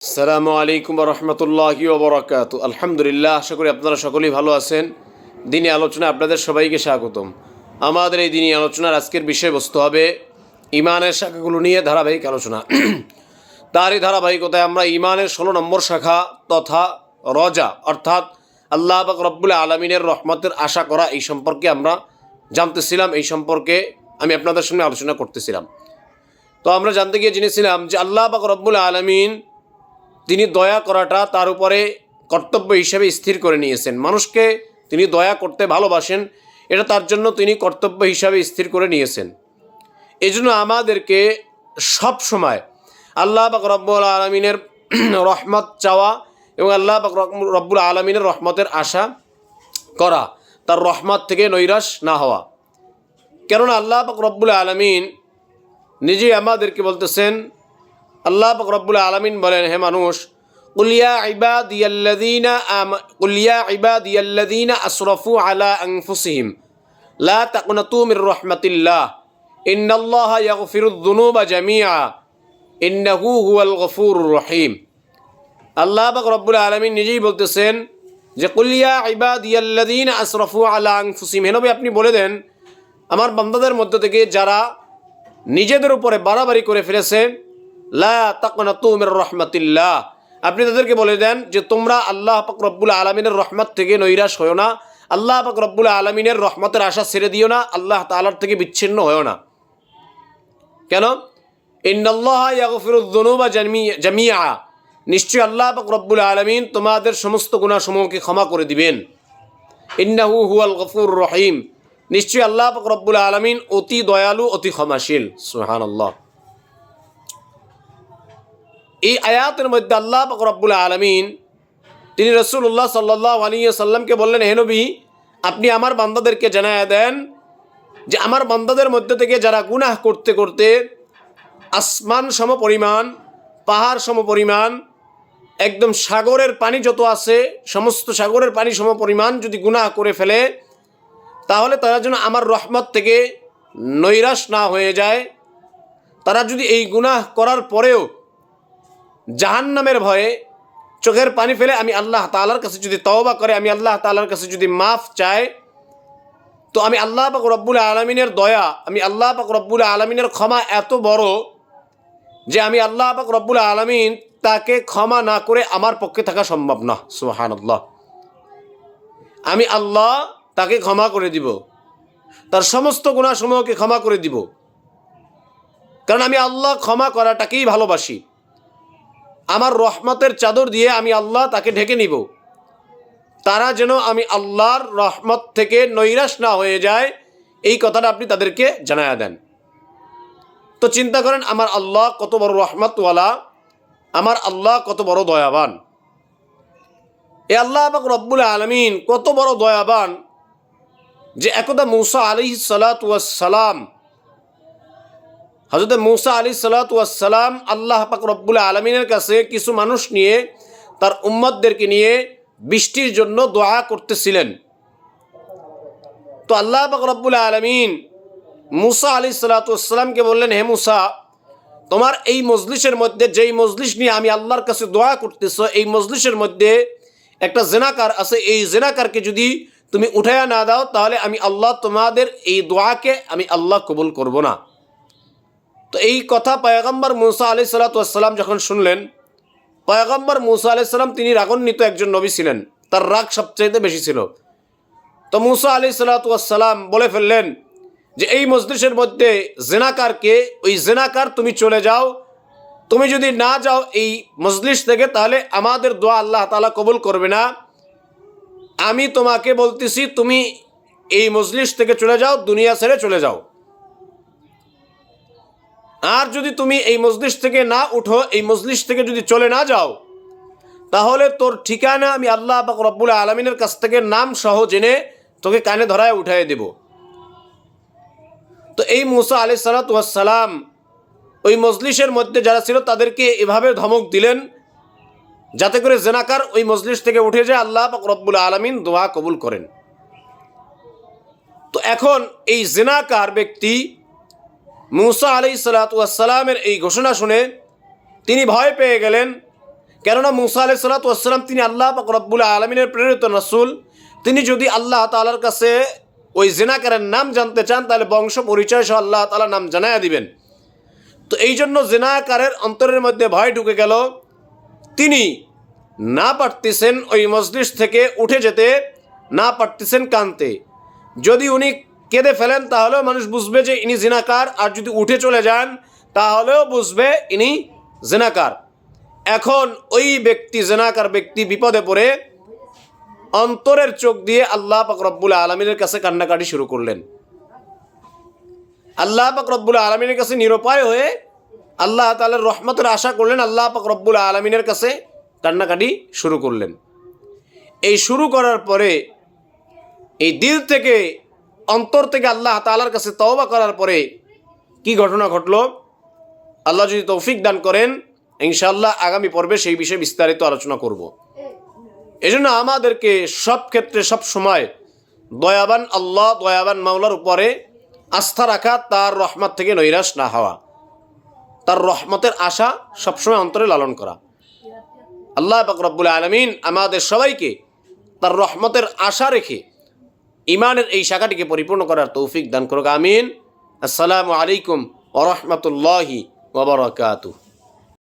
আসসালামু আলাইকুম রহমতুল্লাহি ওবরাকাতু। আলহামদুলিল্লাহ, আশা করি আপনারা সকলেই ভালো আছেন। দিনী আলোচনা আপনাদের সবাইকে স্বাগতম। আমাদের এই দিনী আলোচনার আজকের বিষয়বস্তু হবে ইমানের শাখাগুলো নিয়ে ধারাবাহিক আলোচনা। তারই ধারাবাহিকতায় আমরা ইমানের 16 নম্বর শাখা তথা রজা অর্থাৎ আল্লাহ পাক রব্বুল আলমিনের রহমতের আশা করা এই সম্পর্কে আমরা জানতেছিলাম। এই সম্পর্কে আমি আপনাদের সামনে আলোচনা করতেছিলাম। তো আমরা জানতে গিয়ে জেনেছিলাম যে আল্লাহ পাক রব্বুল আলমিন তিনি দয়া করাটা তার উপরে কর্তব্য হিসেবে স্থির করে নিয়েছেন। মানুষকে তিনি দয়া করতে ভালোবাসেন, এটা তার জন্য তিনি কর্তব্য হিসাবে স্থির করে নিয়েছেন। এই জন্য আমাদেরকে সব সময় আল্লাহ পাক রব্বুল আলমিনের রহমত চাওয়া এবং আল্লাহ পাক রব্বুল আলমিনের রহমতের আশা করা, তার রহমত থেকে নৈরাশ না হওয়া। কেননা আল্লাহ পাক রব্বুল আলমিন নিজেই আমাদেরকে বলতেছেন, আল্লাহ পাক রব্বুল আলামিন বলেন, হে মানুষ, কুল ইয়া ইবাদিয়াল্লাযীনা আসরাফু আলা আনফুসিহিম লা তাকনাতু মির রাহমাতিল্লাহ ইন্নাল্লাহা ইয়াগফিরুয যুনুবা জামিআ ইন্নাহু হুয়াল গফুরুর রহিম। আল্লাহ পাক রব্বুল আলামিন নিজেই বলতেছেন যে কুল ইয়া ইবাদিয়াল্লাযীনা আসরাফু আলা আনফুসিহিম, হে নবী আপনি বলে দেন আমার বান্দাদের মধ্য থেকে যারা নিজেদের উপরে বাড়াবাড়ি করে ফেলেছে, লা তাকনাতু মির রাহমাতিল্লাহ, আপনি তাদেরকে বলে দেন যে তোমরা আল্লাহ পাক রব্বুল আলামিনের রহমত থেকে নৈরাশ হও না, আল্লাহ পাক রব্বুল আলামিনের রহমতের আশা ছেড়ে দিও না, আল্লাহ তাআলার থেকে বিচ্ছিন্ন হও না। কেন? ইন্নাল্লাহা ইয়াগফিরুয যুনুবা জামিআ, নিশ্চয় আল্লাহ পাক রব্বুল আলামিন তোমাদের সমস্ত গুনাহসমূহকে ক্ষমা করে দিবেন। ইন্নাহু হুয়াল গফুরুর রহিম, নিশ্চয় আল্লাহ পাক রব্বুল আলামিন অতি দয়ালু, অতি ক্ষমাশীল। সুবহানাল্লাহ। এই আয়াতের মধ্যে আল্লাহ পাক রব্বুল আলামিন তিনি রাসূলুল্লাহ সাল্লাল্লাহু আলাইহি ওয়াসাল্লামকে বললেন, হে নবী আপনি আমার বান্দাদেরকে জানায়া দেন যে আমার বান্দাদের মধ্যে থেকে যারা গুনাহ করতে করতে আসমান সম পরিমাণ, পাহাড় সম পরিমাণ, একদম সাগরের পানি যত আছে সমস্ত সাগরের পানি সম পরিমাণ যদি গুনাহ করে ফেলে, তাহলে তারা যেন আমার রহমত থেকে নৈরাশ না হয়ে যায়। তারা যদি এই গুনাহ করার পরেও জাহান্নামের ভয়ে চোখের পানি ফেলে আমি আল্লাহ তাআলার কাছে যদি তওবা করে, আমি আল্লাহ তাআলার কাছে যদি মাফ চায়, তো আমি আল্লাহ পাক রব্বুল আলামিনের দয়া, আমি আল্লাহ পাক রব্বুল আলামিনের ক্ষমা এত বড় যে আমি আল্লাহ পাক রব্বুল আলামিন তাকে ক্ষমা না করে আমার পক্ষে থাকা সম্ভব না। সুবহানাল্লাহ। আমি আল্লাহ তাকে ক্ষমা করে দিব, তার সমস্ত গুনাহসমূহকে ক্ষমা করে দিব, কারণ আমি আল্লাহ ক্ষমা করাটাকেই ভালোবাসি। আমার রহমতের চাদর দিয়ে আমি আল্লাহ তাকে ঢেকে নিব, তারা যেন আমি আল্লাহর রহমত থেকে নৈরাশ না হয়ে যায়, এই কথাটা আপনি তাদেরকে জানায়া দেন। তো চিন্তা করেন আমার আল্লাহ কত বড় রহমতওয়ালা, আমার আল্লাহ কত বড় দয়াবান। এ আল্লাহ পাক রব্বুল আলামিন কত বড় দয়াবান যে একদা মূসা আলাইহিস সালাতু ওয়াস সালাম, হযরত মূসা আলাইহিস সালাতু ওয়াস সালাম আল্লাহ পাক রব্বুল আলামিনের কাছে কিছু মানুষ নিয়ে, তার উম্মতদেরকে নিয়ে বৃষ্টির জন্য দোয়া করতেছিলেন। তো আল্লাহ পাক রব্বুল আলামিন মূসা আলাইহিস সালাতু ওয়াস সালামকে বললেন, হে মূসা তোমার এই মজলিসের মধ্যে, যেই মজলিস নিয়ে আমি আল্লাহর কাছে দোয়া করতেছো, এই মজলিসের মধ্যে একটা জিনাকার আছে, এই জিনাকারকে যদি তুমি উঠায়া না দাও তাহলে আমি আল্লাহ তোমাদের এই দোয়াকে আমি আল্লাহ কবুল করব না। তো এই কথা পয়গম্বর মূসা আলাইহিস সালাতু ওয়াস সালাম যখন শুনলেন, পয়গম্বর মূসা আলাইহিস সালাম তিনি রাগান্বিত একজন নবী ছিলেন, তার রাগ সবচাইতে বেশি ছিল। তো মূসা আলাইহিস সালাতু ওয়াস সালাম বলে ফেললেন যে এই মজলিসের মধ্যে জিনাকারকে, ওই জিনাকার তুমি চলে যাও, তুমি যদি না যাও এই মজলিস থেকে তাহলে আমাদের দোয়া আল্লাহ তাআলা কবুল করবে না। আমি তোমাকে বলতেছি তুমি এই মজলিস থেকে চলে যাও, দুনিয়া ছেড়ে চলে যাও। আর যদি তুমি এই মজলিস থেকে না উঠো, এই মজলিস থেকে যদি চলে না যাও, তাহলে তোর ঠিকানা আমি আল্লাহ পাক রব্বুল আলামিনের কাছ থেকে নাম সহ জেনে তোকে কানে ধরায় উঠায় দেব। তো এই মূসা আলাইহিস সালাতু ওয়াস সালাম ওই মজলিসের মধ্যে যারা ছিল তাদেরকে এভাবে ধমক দিলেন যাতে করে জিনাকার ওই মজলিস থেকে উঠে যায়, আল্লাহ পাক রব্বুল আলামিন দোয়া কবুল করেন। তো এখন এই জিনাকার ব্যক্তি মূসা আলাইহিস সালাতু ওয়াস সালামের এই ঘোষণা শুনে তিনি ভয় পেয়ে গেলেন, কেননা মুসা আলাইহিস সালাতু ওয়াস সালাম তিনি আল্লাহ পাক রব্বুল আলামিনের প্রেরিত রাসূল। তিনি যদি আল্লাহ তাআলার কাছে ওই জিনাকারের নাম জানতে চান তাহলে বংশ পরিচয় সহ আল্লাহ তাআলা নাম জানায়া দিবেন। তো এই জন্য জিনাকারের অন্তরের মধ্যে ভয় ঢুকে গেল, তিনি না পারতেছেন ওই মজলিস থেকে উঠে যেতে, না পারতেছেন কানতে। যদি উনি কেঁদে ফেলেন তাহলেও মানুষ বুঝবে যে ইনি জিনাকার, আর যদি উঠে চলে যান তাহলেও বুঝবে ইনি জিনাকার। এখন ওই ব্যক্তি জিনাকার ব্যক্তি বিপদে পড়ে অন্তরের চোখ দিয়ে আল্লাহ পাক রব্বুল আলামিনের কাছে কান্নাকাটি শুরু করলেন। আল্লাহ পাক রব্বুল আলামিনের কাছে নিরুপায় হয়ে আল্লাহ তাআলার রহমতের আশা করলেন, আল্লাহ পাক রব্বুল আলামিনের কাছে কান্নাকাটি শুরু করলেন। এই শুরু করার পরে এই দিল থেকে, অন্তর থেকে আল্লাহ তাআলার কাছে তওবা করার পরে কি ঘটনা ঘটলো, আল্লাহ যদি তৌফিক দান করেন ইনশাআল্লাহ আগামী পর্বে সেই বিষয়ে বিস্তারিত আলোচনা করব। এজন্য আমাদেরকে সব ক্ষেত্রে সব সময় দয়াবান আল্লাহ, দয়াবান মাওলার উপরে আস্থা রাখা, তার রহমত থেকে নৈরাশ না হওয়া, তার রহমতের আশা সবসময় অন্তরে লালন করা। আল্লাহ পাক রব্বুল আলামিন আমাদের সবাইকে তার রহমতের আশা রেখে ইমানের এই শাখাটিকে পরিপূর্ণ করার তৌফিক দান করুক, আমিন। আসসালামু আলাইকুম ওয়া রাহমাতুল্লাহি ওয়া বারাকাতুহু।